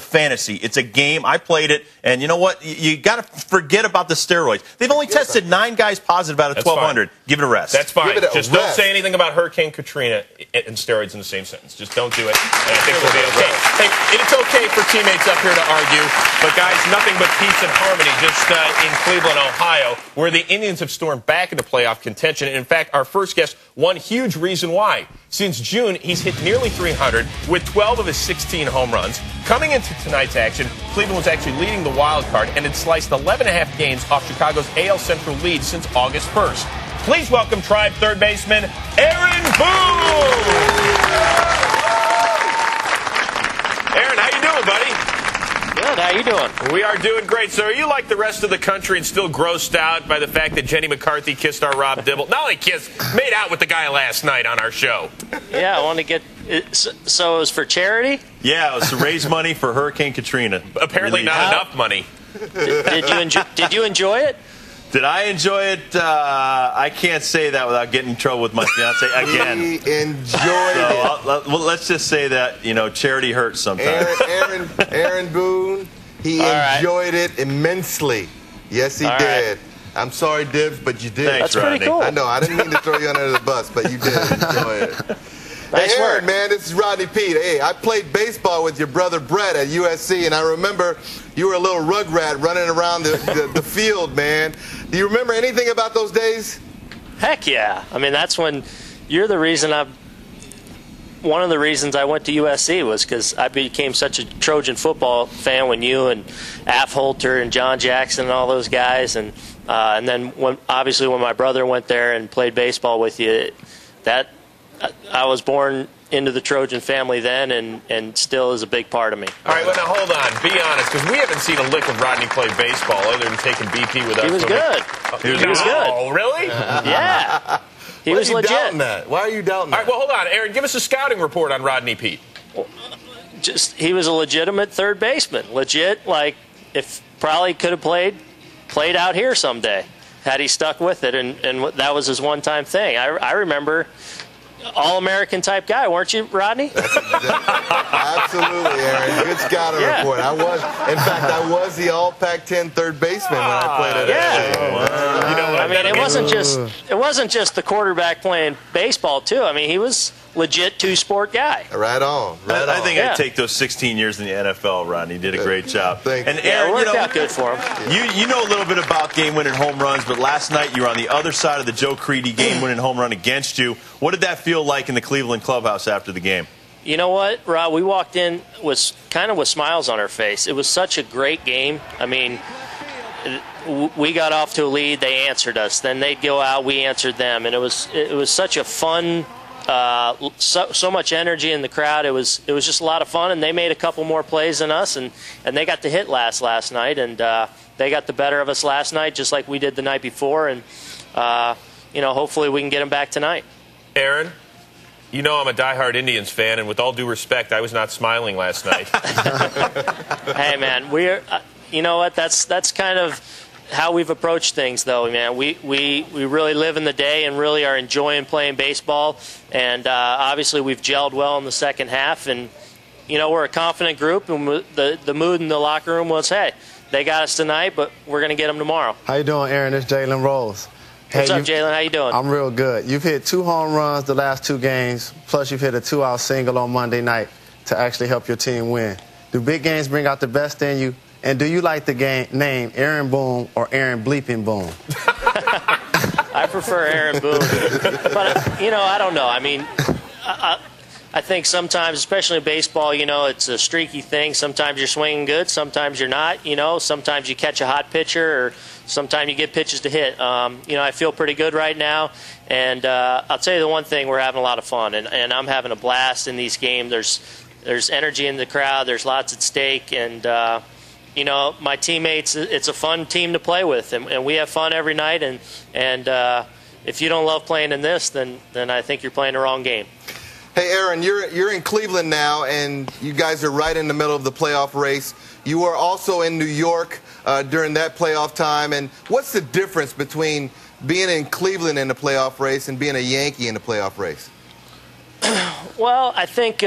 fantasy. It's a game. I played it, and you know what? You got to forget about the steroids. They've only tested 9 guys positive out of 1,200. Give it a rest. That's fine. Just don't say anything about Hurricane Katrina and steroids in the same sentence. Just don't do it, and I think we'll be okay. Hey, it's okay for teammates up here to argue, but guys, nothing but peace and harmony just in Cleveland, Ohio, where the Indians have stormed back into playoff contention. And in fact, our first guest, one huge reason why. Since June, he's hit nearly 300 with 12 of his 16 home runs. Coming into tonight's action, Cleveland was actually leading the wild card and had sliced 11.5 games off Chicago's AL Central lead since August 1st. Please welcome Tribe third baseman Aaron Boone. Aaron, how you doing, buddy? Good. How you doing? We are doing great. So are you like the rest of the country and still grossed out by the fact that Jenny McCarthy kissed our Rob Dibble? Not only kissed, made out with the guy last night on our show. Yeah, I want to get – so it was for charity? Yeah, it was to raise money for Hurricane Katrina. Apparently not enough money. Did you enjoy it? Did I enjoy it? I can't say that without getting in trouble with my fiance again. He enjoyed it. Well, let's just say that, you know, charity hurts sometimes. Aaron Boone, he enjoyed it immensely. Yes, he did. I'm sorry, Dibs, but you did. Thanks, That's pretty Rodney. cool. I know. I didn't mean to throw you under the bus, but you did enjoy it. Nice Hey, Aaron, work. man, this is Rodney Pete. Hey, I played baseball with your brother Brett at USC, and I remember you were a little rugrat running around the field, man. Do you remember anything about those days? Heck yeah. I mean, that's when you're the reason one of the reasons I went to USC was because I became such a Trojan football fan when you and Affolter and John Jackson and all those guys, and then obviously when my brother went there and played baseball with you, that I was born into the Trojan family then, and still is a big part of me. All right, well, now hold on. Be honest, because we haven't seen a lick of Rodney play baseball other than taking BP with us. He was good. He was good. Oh, really? Yeah. He was legit. Why are you doubting that? Why are you doubting that? All right, well, hold on. Aaron, give us a scouting report on Rodney Pete. He was a legitimate third baseman. Legit, like, if probably could have played out here someday had he stuck with it, and that was his one-time thing. I remember All-American type guy, weren't you, Rodney? Absolutely, Aaron. Good scouting report. In fact, I was the All Pac-10 third baseman when I played at LSU. Wow. You know what I mean, it wasn't just the quarterback playing baseball too. I mean, he was legit two-sport guy. Right on. I think I'd take those 16 years in the NFL, Rodney. You did a great job. Thank you. And Aaron, it worked out good for him. You know a little bit about game-winning home runs, but last night you were on the other side of the Joe Creedy game-winning home run against you. What did that feel like in the Cleveland clubhouse after the game? You know what, Rob? We walked in with smiles on our face. It was such a great game. I mean, we got off to a lead. They answered us. Then they'd go out. We answered them, and it was such a fun. So much energy in the crowd. It was just a lot of fun, and they made a couple more plays than us, and they got the hit last night, and they got the better of us last night, just like we did the night before, and hopefully we can get them back tonight. Aaron, you know I'm a diehard Indians fan, and with all due respect, I was not smiling last night. Hey, man, you know what? That's kind of how we've approached things, though, man. We really live in the day and really are enjoying playing baseball. And obviously we've gelled well in the second half. And, we're a confident group. And the mood in the locker room was, hey, they got us tonight, but we're going to get them tomorrow. How you doing, Aaron? It's Jalen Rose. What's up, Jalen? How you doing? I'm real good. You've hit 2 home runs the last 2 games, plus you've hit a 2-out single on Monday night to actually help your team win. Do big games bring out the best in you? And do you like the name Aaron Boone or Aaron Bleeping Boone? I prefer Aaron Boone. But, I don't know. I mean, I think sometimes, especially in baseball, it's a streaky thing. Sometimes you're swinging good. Sometimes you're not. Sometimes you catch a hot pitcher or sometimes you get pitches to hit. I feel pretty good right now. And I'll tell you the one thing, we're having a lot of fun. And I'm having a blast in these games. There's energy in the crowd. There's lots at stake. And, my teammates, it's a fun team to play with, and we have fun every night. And if you don't love playing in this, then I think you're playing the wrong game. Hey, Aaron, you're in Cleveland now, and you guys are right in the middle of the playoff race. You were also in New York during that playoff time. And what's the difference between being in Cleveland in the playoff race and being a Yankee in the playoff race? Well, I think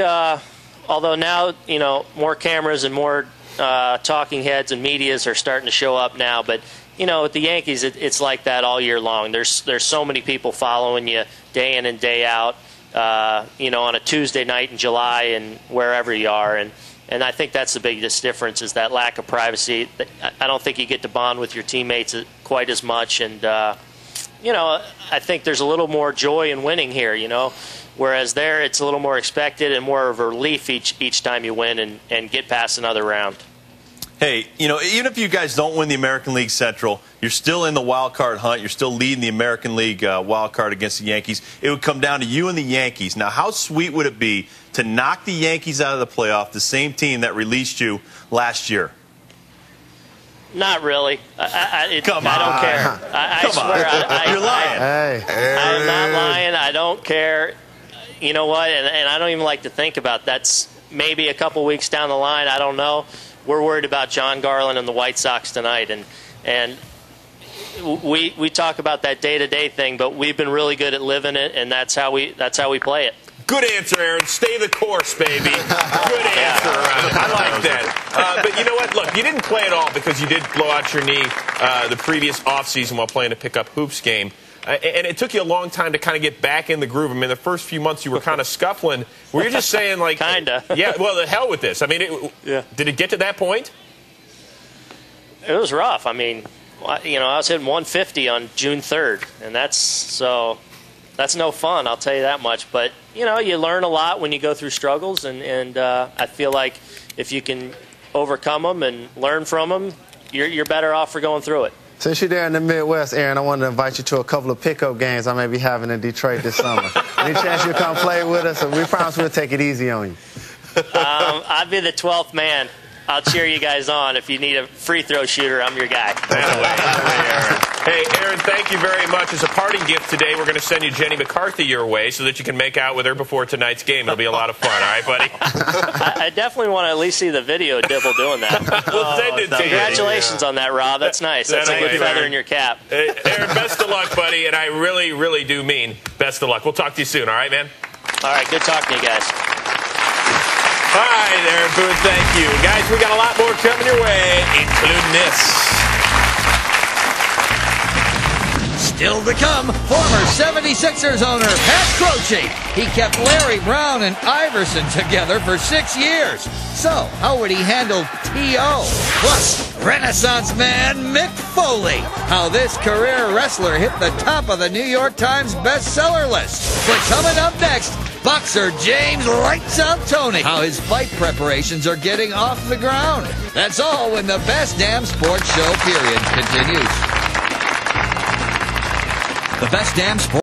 although now, you know, more cameras and more talking heads and medias are starting to show up now. But, you know, with the Yankees, it's like that all year long. There's so many people following you day in and day out, you know, on a Tuesday night in July and wherever you are. And I think that's the biggest difference is that lack of privacy. I don't think you get to bond with your teammates quite as much. And, you know, I think there's a little more joy in winning here, you know. Whereas there, it's a little more expected and more of a relief each time you win and get past another round. Hey, you know, even if you guys don't win the American League Central, you're still in the wild card hunt. You're still leading the American League wild card against the Yankees. It would come down to you and the Yankees. Now, how sweet would it be to knock the Yankees out of the playoff, the same team that released you last year? Not really. Come on. I don't care. I swear. You're lying. Hey. I'm not lying. I don't care. You know what? And I don't even like to think about that's maybe a couple weeks down the line. I don't know. We're worried about John Garland and the White Sox tonight, and we talk about that day-to-day thing, but we've been really good at living it, and that's how we play it. Good answer, Aaron. Stay the course, baby. Good answer. I like that. But you know what? Look, you didn't play at all because you did blow out your knee the previous offseason while playing a pickup hoops game. And it took you a long time to kind of get back in the groove. I mean, the first few months you were kind of scuffling. Were you just saying, like... kind of. Yeah, well, the hell with this. I mean, did it get to that point? It was rough. I mean, you know, I was hitting 150 on June 3rd, and that's no fun, I'll tell you that much. But, you know, you learn a lot when you go through struggles, and I feel like if you can overcome them and learn from them, you're better off for going through it. Since you're there in the Midwest, Aaron, I wanted to invite you to a couple of pickup games I may be having in Detroit this summer. Any chance you'll come play with us? We promise we'll take it easy on you. I'd be the 12th man. I'll cheer you guys on. If you need a free throw shooter, I'm your guy. Hey, Aaron, thank you very much. As a parting gift today, we're going to send you Jenny McCarthy your way so that you can make out with her before tonight's game. It'll be a lot of fun. All right, buddy? I definitely want to at least see the video of Dibble doing that. We'll send it to you. Congratulations on that, Rob. That's nice. That's a good feather in your cap. Aaron, best of luck, buddy. And I really, really do mean best of luck. We'll talk to you soon. All right, man? All right. Good talking to you guys. All right, Aaron Boone, thank you. Guys, we got a lot more coming your way, including this. Still to come, former 76ers owner Pat Croce. He kept Larry Brown and Iverson together for 6 years. So, how would he handle T.O.? Plus, Renaissance man Mick Foley. How this career wrestler hit the top of the New York Times bestseller list. But coming up next, boxer James Lights Out Toney. How his fight preparations are getting off the ground. That's all when the Best Damn Sports Show period continues. The Best Damn Sports